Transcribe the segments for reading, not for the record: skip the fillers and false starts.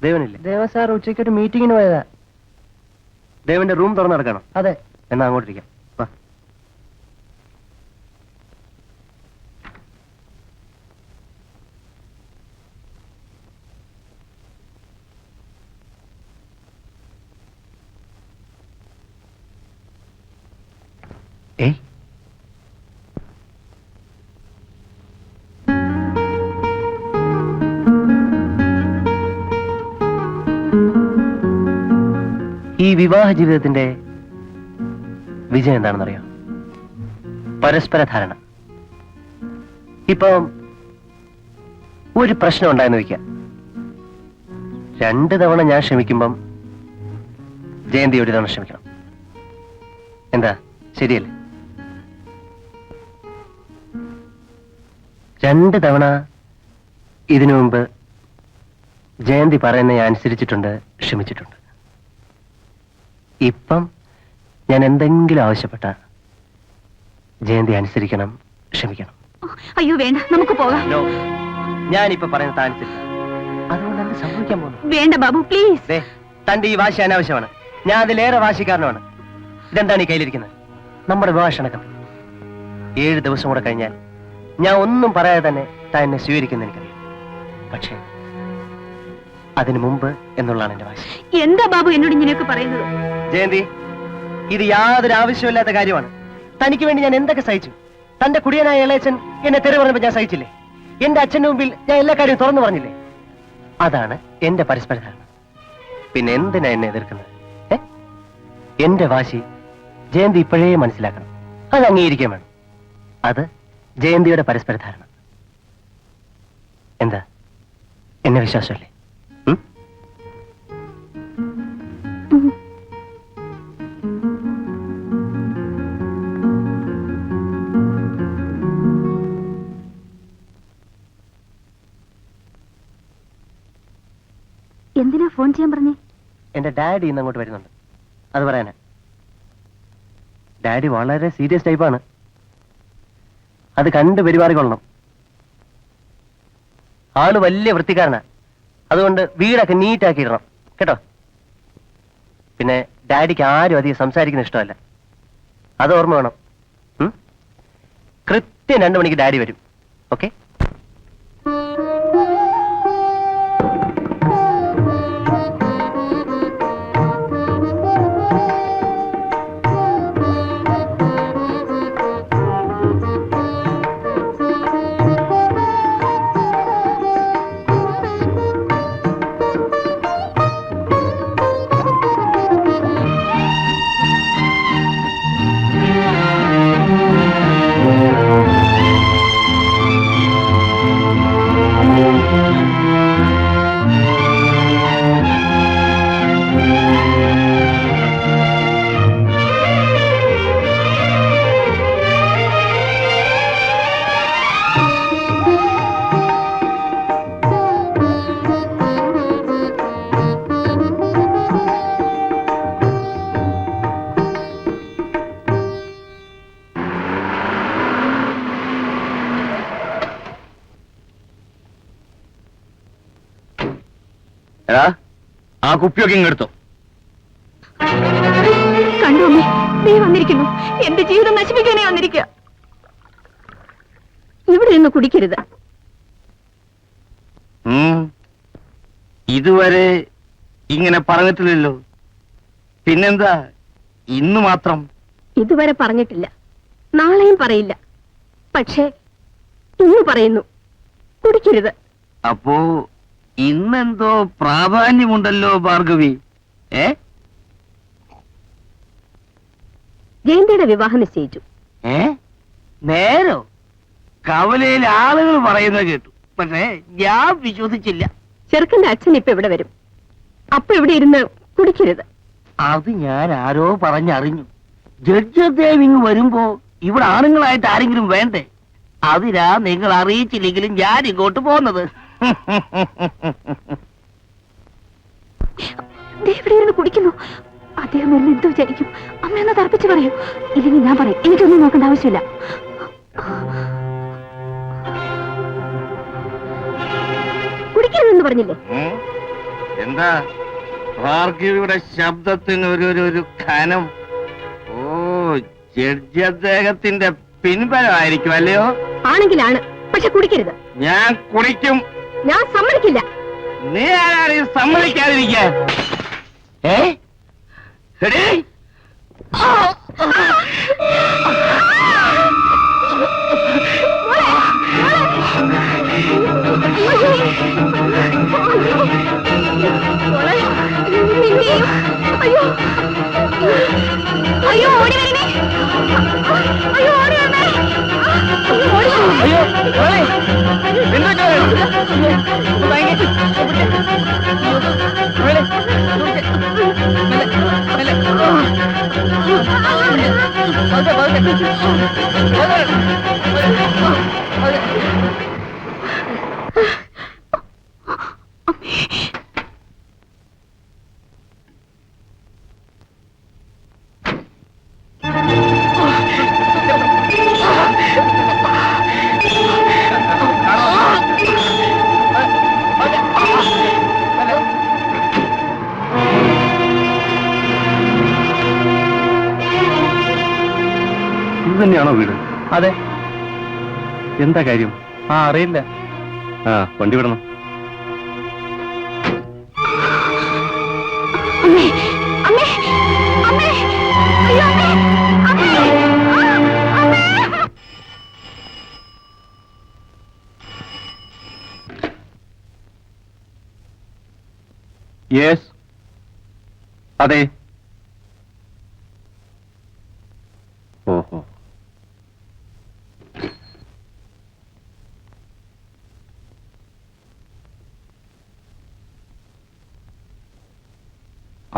ദേവനില്ലേ? ദേവ sir ഉച്ചയ്ക്ക് ഒരു മീറ്റിങ്ങിന് പോയതാ. ദേവന്റെ റൂം തുറന്നു നടക്കണം. അതെ. എന്നാ അങ്ങോട്ടിരിക്കാം. വാ. ഏയ്, ഈ വിവാഹ ജീവിതത്തിന്റെ വിജയം എന്താണെന്നറിയോ? പരസ്പര ധാരണ. ഇപ്പം ഒരു പ്രശ്നം ഉണ്ടായെന്ന് വയ്ക്കാം. 2 തവണ ഞാൻ ക്ഷമിക്കുമ്പം ജയന്തി ഒരു തവണ ക്ഷമിക്കണം. എന്താ, ശരിയല്ലേ? 2 തവണ ഇതിനു മുമ്പ് ജയന്തി പറയുന്ന ഞാൻ അനുസരിച്ചിട്ടുണ്ട്, ക്ഷമിച്ചിട്ടുണ്ട്. ഇപ്പം ഞാൻ എന്തെങ്കിലും ആവശ്യപ്പെട്ട ജയന്തി അനുസരിക്കണം, ക്ഷമിക്കണം. അയ്യോ വേണ്ട, നമുക്ക് പോകാം. ഞാനിപ്പോ പറയുന്ന താനുസരിച്ച് അതുകൊണ്ട് എന്ത് സംഭവിക്കാൻ പോകുന്നു? വേണ്ട ബാബു, പ്ലീസ്. തന്റെ ഈ വാശി അനാവശ്യമാണ്. ഞാൻ അതിലേറെ വാശിക്കാരനാണ്. ഇതെന്താണ് ഈ കയ്യിലിരിക്കുന്നത്? നമ്മുടെ വിവാഹ ക്ഷണക്കത്ത്. 7 ദിവസം കൂടെ കഴിഞ്ഞാൽ ഞാൻ ഒന്നും പറയാതെ തന്നെ താൻ എന്നെ സ്വീകരിക്കുന്ന എനിക്കറിയാം. പക്ഷേ അതിനു മുമ്പ് എന്നുള്ളതാണ് എന്റെ വാശി. എന്താ ബാബു എന്നോട് ഇങ്ങനെയൊക്കെ പറയുന്നത്? ജയന്തി, ഇത് യാതൊരു ആവശ്യമില്ലാത്ത കാര്യമാണ്. തനിക്ക് വേണ്ടി ഞാൻ എന്തൊക്കെ സഹിച്ചു. തന്റെ കുടിയനായ ഇളയച്ചൻ എന്നെ തെറി പറഞ്ഞപ്പോ ഞാൻ സഹിച്ചില്ലേ? എന്റെ അച്ഛന്റെ മുമ്പിൽ ഞാൻ എല്ലാ കാര്യവും തുറന്നു പറഞ്ഞില്ലേ? അതാണ് എന്റെ പരസ്പര ധാരണ. പിന്നെ എന്തിനാ എന്നെ എതിർക്കുന്നത്? എന്റെ വാശി ജയന്തി ഇപ്പോഴേ മനസ്സിലാക്കണം. അത് അംഗീകരിക്കാൻ വേണം. അത് ജയന്തിയുടെ പരസ്പര ധാരണ. എന്താ, എന്നെ വിശ്വാസമല്ലേ? എന്തിനാ ഫോൺ ചെയ്യാൻ പറഞ്ഞേ? എന്റെ ഡാഡി ഇന്ന് അങ്ങോട്ട് വരുന്നുണ്ട്. അത് പറയാനാ. ഡാഡി വളരെ സീരിയസ് ടൈപ്പാണ്. അത് കണ്ട് പെരുമാറിക്കൊള്ളണം. ആള് വലിയ വൃത്തിക്കാരനാ. അതുകൊണ്ട് വീടൊക്കെ നീറ്റാക്കി ഇടണം കേട്ടോ. പിന്നെ ഡാഡിക്ക് ആരും അധികം സംസാരിക്കുന്ന ഇഷ്ടമല്ല. അത് ഓർമ്മ വേണം. കൃത്യം 2 മണിക്ക് ഡാഡി വരും. ഓക്കെ? ആ കുപ്പിയൊക്കെ ഇങ്ങെടുത്തോ. കണ്ടു അമ്മേ, നീ വന്നിരിക്കുന്നു. എന്റെ ജീവിതം നശിപ്പിക്കാനേ വന്നിരിക്കുക. ഇവിടെ നിന്ന് കുടിക്കരുത്. ഇതുവരെ ഇങ്ങനെ പറഞ്ഞിട്ടില്ലല്ലോ. പിന്നെന്താ ഇന്ന് മാത്രം? ഇതുവരെ പറഞ്ഞിട്ടില്ല, നാളെയും പറയില്ല. പക്ഷേ ഇന്ന് പറയുന്നു, കുടിക്കരുത്. അപ്പോ ഇന്നെന്തോ പ്രാധാന്യമുണ്ടല്ലോ ഭാർഗവി. ജയന്തിയുടെ വിവാഹം നിശ്ചയിച്ചു. നേരോ? കവലയിൽ ആളുകൾ പറയുന്നത് കേട്ടു. പക്ഷേ ഞാൻ വിശ്വസിച്ചില്ല. ചെറുക്കന്റെ അച്ഛൻ ഇപ്പൊ ഇവിടെ വരും. അപ്പൊ ഇവിടെ ഇരുന്ന് കുടിക്കരുത്. അത് ഞാൻ ആരോ പറഞ്ഞറിഞ്ഞു. ജഡ്ജ് അദ്ദേഹം ഇങ്ങ് വരുമ്പോ ഇവിടെ ആണുങ്ങളായിട്ട് ആരെങ്കിലും വേണ്ടേ? അതിനാ നിങ്ങൾ അറിയിച്ചില്ലെങ്കിലും ഞാൻ ഇങ്ങോട്ട് പോകുന്നത്. ഇവിടെ ഇരുന്ന് കുടിക്കുന്നു. അദ്ദേഹം എന്നെ എന്ത് വിചാരിക്കും? അമ്മ ഒന്ന് തർപ്പിച്ച് പറയൂ. ഇല്ലെങ്കിൽ ഞാൻ പറയും. എനിക്കൊന്നും നോക്കേണ്ട ആവശ്യമില്ല. കുടിക്കരുതെന്ന് പറഞ്ഞില്ലേ? എന്താ ഭാർഗവിയുടെ ശബ്ദത്തിന് ഒരു ഖനം? ഓ, ജഡ്ജി അദ്ദേഹത്തിന്റെ പിൻബലമായിരിക്കും അല്ലയോ? ആണെങ്കിലാണ്, പക്ഷെ കുടിക്കരുത്. ഞാൻ കുടിക്കും. ഞാൻ സമ്മതിക്കില്ല. നീ ആരാണ് ഈ സമ്മതിക്കാതിരിക്കാൻ? എടീ, അയ്യോ, ഓടി വരണേ! അയ്യോ, ഓടി വരണേ! അയ്യോ എന്തൊക്കെ ഇത് തന്നെയാണോ വീട്? അതെ. എന്താ കാര്യം? അറിയില്ല. വണ്ടി വിടണം. അമ്മേ, അമ്മേ, അമ്മേ, അയ്യോ, അമ്മേ, അമ്മേ, അമ്മേ. യെസ്, അതെ. ഓഹോ,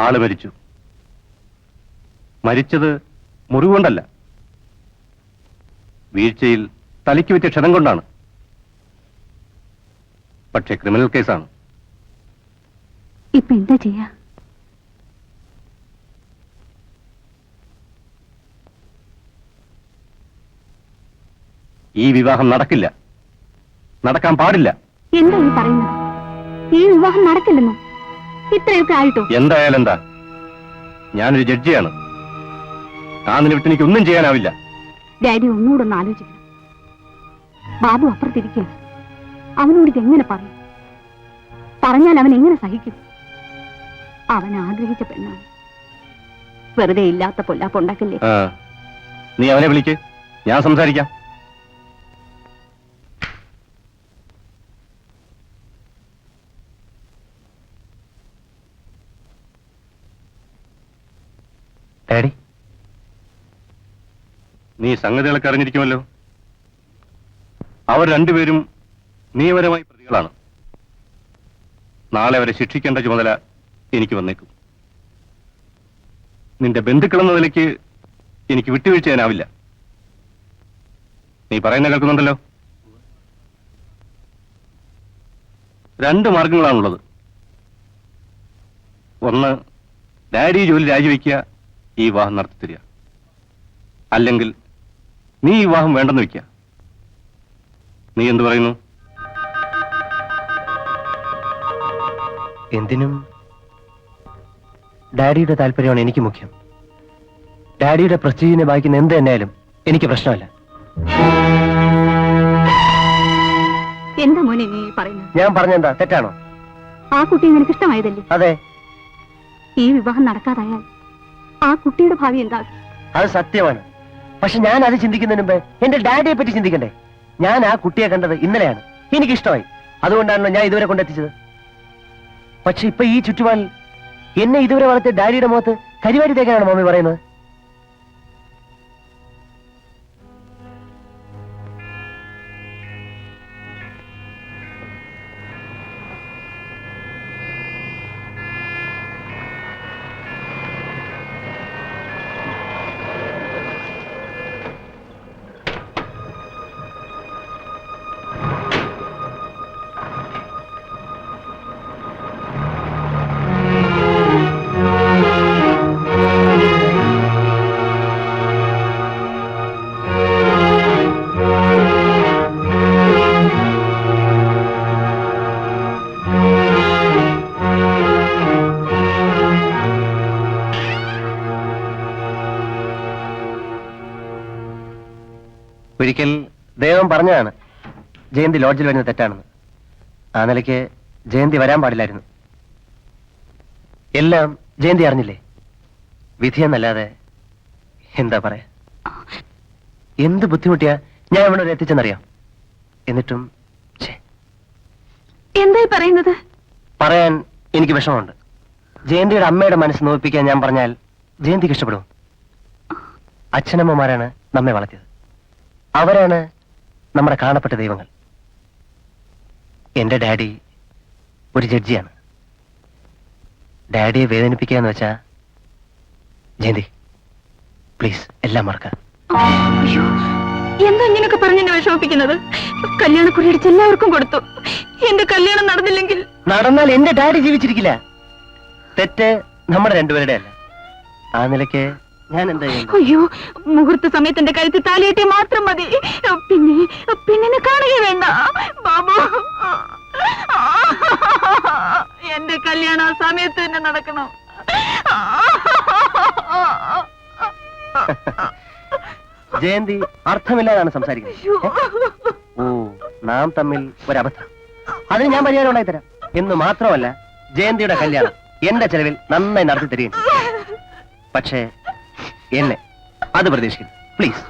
ആള് മരിച്ചു. മരിച്ചത് മുറിവുകൊണ്ടല്ല, വീഴ്ചയിൽ തലയ്ക്ക് വെച്ച ക്ഷതം കൊണ്ടാണ്. പക്ഷേ ക്രിമിനൽ കേസാണ്. ഇപ്പൊ എന്താ ചെയ്യാ? ഈ വിവാഹം നടക്കില്ല, നടക്കാൻ പാടില്ല. എന്താ ഈ പറയുന്നത്? ഈ വിവാഹം നടക്കില്ലെന്നോ? ഇത്രയൊക്കെ ആയിട്ടോ? എന്തായാലും എന്താ, ഞാനൊരു ജഡ്ജിയാണ്. ആ നിലവിട്ട് എനിക്ക് ഒന്നും ചെയ്യാനാവില്ല. ഡാഡി ഒന്നുകൂടെ ഒന്ന് ആലോചിക്കണം. ബാബു അപ്പുറത്തിരിക്കുകയാണ്. അവനോട് ഇതെങ്ങനെ പറയും? പറഞ്ഞാൽ അവൻ എങ്ങനെ സഹിക്കും? അവൻ ആഗ്രഹിച്ച പെണ്ണാണ്. വെറുതെ ഇല്ലാത്ത പൊല്ലാപ്പുണ്ടാക്കില്ലേ? നീ അവനെ വിളിക്ക്, ഞാൻ സംസാരിക്കാം. ഡാഡി, നീ സംഗതികളൊക്കെ അറിഞ്ഞിരിക്കുമല്ലോ. അവർ രണ്ടുപേരും നിയമപരമായി പ്രതികളാണ്. നാളെ അവരെ ശിക്ഷിക്കേണ്ട ചുമതല എനിക്ക് വന്നേക്കും. നിന്റെ ബന്ധുക്കളെന്ന നിലയ്ക്ക് എനിക്ക് വിട്ടുവീഴ്ച ചെയ്യാനാവില്ല. നീ പറയുന്ന കേൾക്കുന്നുണ്ടല്ലോ. രണ്ട് മാർഗങ്ങളാണുള്ളത്. ഒന്ന്, ഡാഡി ജോലി രാജിവെക്കുക, ഈ വിവാഹം നടത്തിത്തരിക. അല്ലെങ്കിൽ നീ ഈ വിവാഹം വേണ്ടെന്ന് വെക്കുക. നീ എന്തു പറയുന്നു? എന്തിനും ഡാഡിയുടെ താല്പര്യമാണ് എനിക്ക് മുഖ്യം. ഡാഡിയുടെ പ്രസ്റ്റീജിനെ ബാധിക്കുന്ന എന്ത് തന്നെയായാലും എനിക്ക് പ്രശ്നമല്ല. എന്താ മോനെ നീ പറയുന്നത്? ഞാൻ പറഞ്ഞെന്താ തെറ്റാണോ? ആ കുട്ടിയെ നിനക്ക് ഇഷ്ടമായതല്ലേ? അതെ, ഈ വിവാഹം നടക്കാതായാൽ ആ കുട്ടിയുടെ ഭാവി എന്താകും? അത് സത്യമാണ്. പക്ഷെ ഞാൻ അത് ചിന്തിക്കുന്നതിന് മുമ്പ് എന്റെ ഡാഡിയെ പറ്റി ചിന്തിക്കണ്ടേ? ഞാൻ ആ കുട്ടിയെ കണ്ടത് ഇന്നലെയാണ്. എനിക്കിഷ്ടമായി. അതുകൊണ്ടാണല്ലോ ഞാൻ ഇതുവരെ കൊണ്ടെത്തിച്ചത്. പക്ഷെ ഇപ്പൊ ഈ ചുറ്റുപാടിൽ എന്നെ ഇതുവരെ വളർത്തിയ ഡാഡിയുടെ മുഖത്ത് കരിവാരി തേക്കാനാണ് മമ്മി പറയുന്നത്. പറഞ്ഞതാണ് ജയന്തി ലോഡ്ജിൽ വരുന്നത് തെറ്റാണെന്ന്. ആ നിലയ്ക്ക് ജയന്തി വരാൻ പാടില്ലായിരുന്നു. എല്ലാം ജയന്തി അറിഞ്ഞില്ലേ? വിധിയെന്നല്ലാതെ എന്താ പറയാ. എന്ത് ബുദ്ധിമുട്ടിയാ ഞാൻ ഇവിടെ വരെ എത്തിച്ചെന്നറിയാം. എന്നിട്ടും ഛേ, എന്തായി പറയുന്നത്? പറയാൻ എനിക്ക് വിഷമമുണ്ട്. ജയന്തിയുടെ അമ്മയുടെ മനസ്സ് നോവിപ്പിക്കാൻ ഞാൻ പറഞ്ഞാൽ ജയന്തിക്ക് ഇഷ്ടപ്പെടും. അച്ഛനമ്മമാരാണ് നമ്മെ വളർത്തിയത്. അവരാണ് നമ്മുടെ കാണപ്പെട്ട ദൈവങ്ങൾ. എന്റെ ഡാഡി ഒരു ജഡ്ജിയാണ്. ഡാഡിയെ വേദനിപ്പിക്കുക എന്ന് വെച്ചാ ജയന്തി പ്ലീസ് എല്ലാം മറക്കുക. അയ്യോ, എന്താ ഇങ്ങനെയൊക്കെ പറഞ്ഞ് എന്നെ വിഷമിപ്പിക്കുന്നത്? കല്യാണക്കുറി അടിച്ച് എല്ലാവർക്കും കൊടുത്തു. എന്റെ കല്യാണം നടന്നില്ലെങ്കിൽ? നടന്നാൽ എന്റെ ഡാഡി ജീവിച്ചിരിക്കില്ല. തെറ്റ് നമ്മുടെ രണ്ടുപേരുടെ അല്ല. ആ നിലയ്ക്ക് ഞാൻ എന്താ ചെയ്യുന്നത്? അയ്യോ, മുഹൂർത്ത സമയത്ത് എന്റെ കഴുത്തിൽ താലിയേറ്റി മാത്രം മതി. പിന്നെ പിന്നെ എന്നെ കാണുക വേണ്ട ബാബു. എന്റെ കല്യാണം ആ സമയത്ത് തന്നെ നടക്കണം. ജയന്തി അർത്ഥമില്ലാതാണ് സംസാരിക്കുന്നത്. ഓ, നാം തമ്മിൽ ഒരബദ്ധം. അതിന് ഞാൻ പരിഹാരം ഉണ്ടായി തരാം. എന്ന് മാത്രമല്ല, ജയന്തിയുടെ കല്യാണം എന്റെ ചെലവിൽ നന്നായി നടത്തി തരികയും ചെയ്യും. പക്ഷേ എന്നെ അത് പ്രതീക്ഷിക്കുന്നു പ്ലീസ്.